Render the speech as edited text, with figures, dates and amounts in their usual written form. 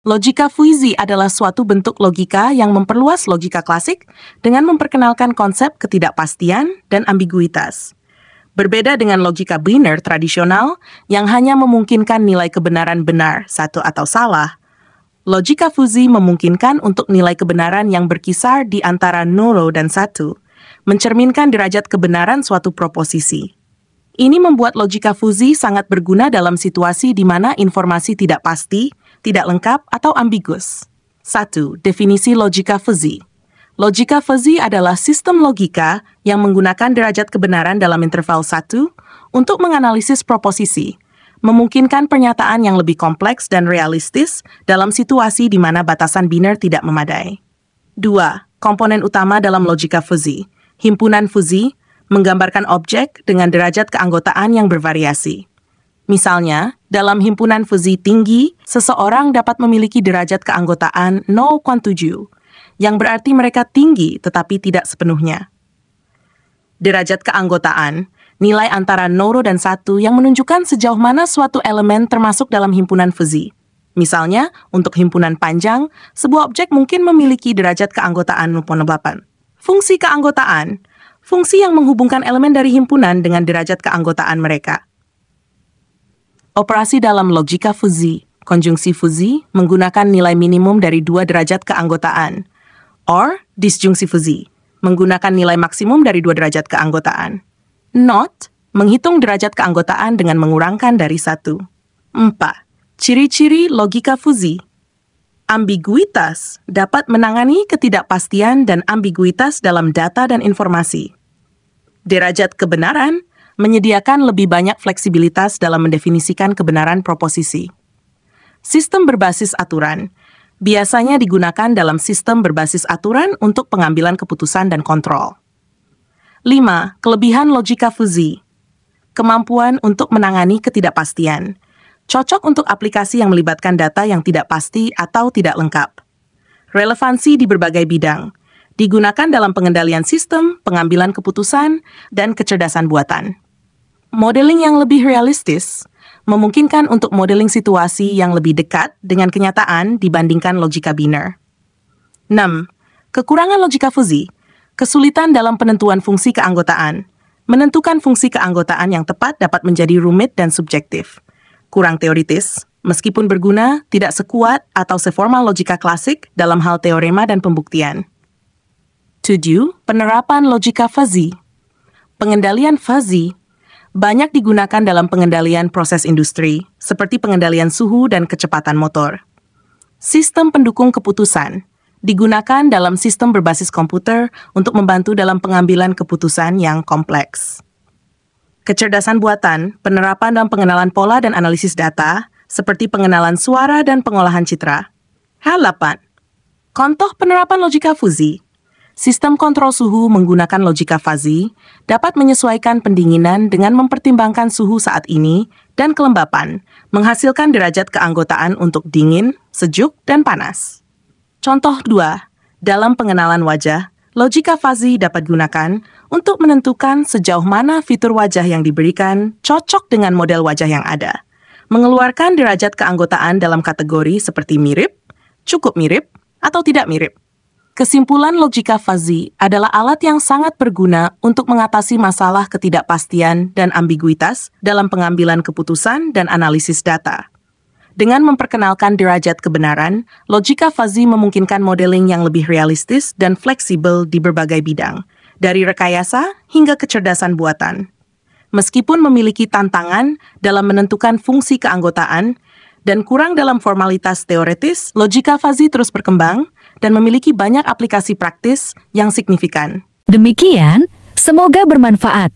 Logika fuzzy adalah suatu bentuk logika yang memperluas logika klasik dengan memperkenalkan konsep ketidakpastian dan ambiguitas. Berbeda dengan logika biner tradisional yang hanya memungkinkan nilai kebenaran benar, satu atau salah, logika fuzzy memungkinkan untuk nilai kebenaran yang berkisar di antara 0 dan 1, mencerminkan derajat kebenaran suatu proposisi. Ini membuat logika fuzzy sangat berguna dalam situasi di mana informasi tidak pasti, tidak lengkap, atau ambigus. 1. Definisi logika fuzzy. Logika fuzzy adalah sistem logika yang menggunakan derajat kebenaran dalam interval 1 untuk menganalisis proposisi, memungkinkan pernyataan yang lebih kompleks dan realistis dalam situasi di mana batasan biner tidak memadai. 2. Komponen utama dalam logika fuzzy. Himpunan fuzzy menggambarkan objek dengan derajat keanggotaan yang bervariasi. Misalnya, dalam himpunan fuzzy tinggi, seseorang dapat memiliki derajat keanggotaan 0,7, yang berarti mereka tinggi tetapi tidak sepenuhnya. Derajat keanggotaan, nilai antara 0 dan 1 yang menunjukkan sejauh mana suatu elemen termasuk dalam himpunan fuzzy. Misalnya, untuk himpunan panjang, sebuah objek mungkin memiliki derajat keanggotaan 0,8. Fungsi keanggotaan, fungsi yang menghubungkan elemen dari himpunan dengan derajat keanggotaan mereka. Operasi dalam logika fuzzy. Konjungsi fuzzy menggunakan nilai minimum dari 2 derajat keanggotaan. Or, disjungsi fuzzy menggunakan nilai maksimum dari 2 derajat keanggotaan. Not, menghitung derajat keanggotaan dengan mengurangkan dari 1. 4. Ciri-ciri logika fuzzy. Ambiguitas dapat menangani ketidakpastian dan ambiguitas dalam data dan informasi. Derajat kebenaran menyediakan lebih banyak fleksibilitas dalam mendefinisikan kebenaran proposisi. Sistem berbasis aturan biasanya digunakan dalam sistem berbasis aturan untuk pengambilan keputusan dan kontrol. 5. Kelebihan logika fuzzy. Kemampuan untuk menangani ketidakpastian. Cocok untuk aplikasi yang melibatkan data yang tidak pasti atau tidak lengkap. Relevansi di berbagai bidang. Digunakan dalam pengendalian sistem, pengambilan keputusan, dan kecerdasan buatan. Modeling yang lebih realistis memungkinkan untuk modeling situasi yang lebih dekat dengan kenyataan dibandingkan logika biner. 6. Kekurangan logika fuzzy. Kesulitan dalam penentuan fungsi keanggotaan. Menentukan fungsi keanggotaan yang tepat dapat menjadi rumit dan subjektif. Kurang teoritis, meskipun berguna, tidak sekuat atau seformal logika klasik dalam hal teorema dan pembuktian. 7. Penerapan logika fuzzy. Pengendalian fuzzy banyak digunakan dalam pengendalian proses industri, seperti pengendalian suhu dan kecepatan motor. Sistem pendukung keputusan digunakan dalam sistem berbasis komputer untuk membantu dalam pengambilan keputusan yang kompleks. Kecerdasan buatan, penerapan dan pengenalan pola dan analisis data, seperti pengenalan suara dan pengolahan citra. Hal 8. Contoh penerapan logika fuzzy. Sistem kontrol suhu menggunakan logika fuzzy dapat menyesuaikan pendinginan dengan mempertimbangkan suhu saat ini dan kelembapan, menghasilkan derajat keanggotaan untuk dingin, sejuk, dan panas. Contoh 2. Dalam pengenalan wajah, logika fuzzy dapat digunakan untuk menentukan sejauh mana fitur wajah yang diberikan cocok dengan model wajah yang ada, mengeluarkan derajat keanggotaan dalam kategori seperti mirip, cukup mirip, atau tidak mirip. Kesimpulan logika fuzzy adalah alat yang sangat berguna untuk mengatasi masalah ketidakpastian dan ambiguitas dalam pengambilan keputusan dan analisis data. Dengan memperkenalkan derajat kebenaran, logika fuzzy memungkinkan modeling yang lebih realistis dan fleksibel di berbagai bidang, dari rekayasa hingga kecerdasan buatan. Meskipun memiliki tantangan dalam menentukan fungsi keanggotaan dan kurang dalam formalitas teoritis, logika fuzzy terus berkembang dan memiliki banyak aplikasi praktis yang signifikan. Demikian, semoga bermanfaat.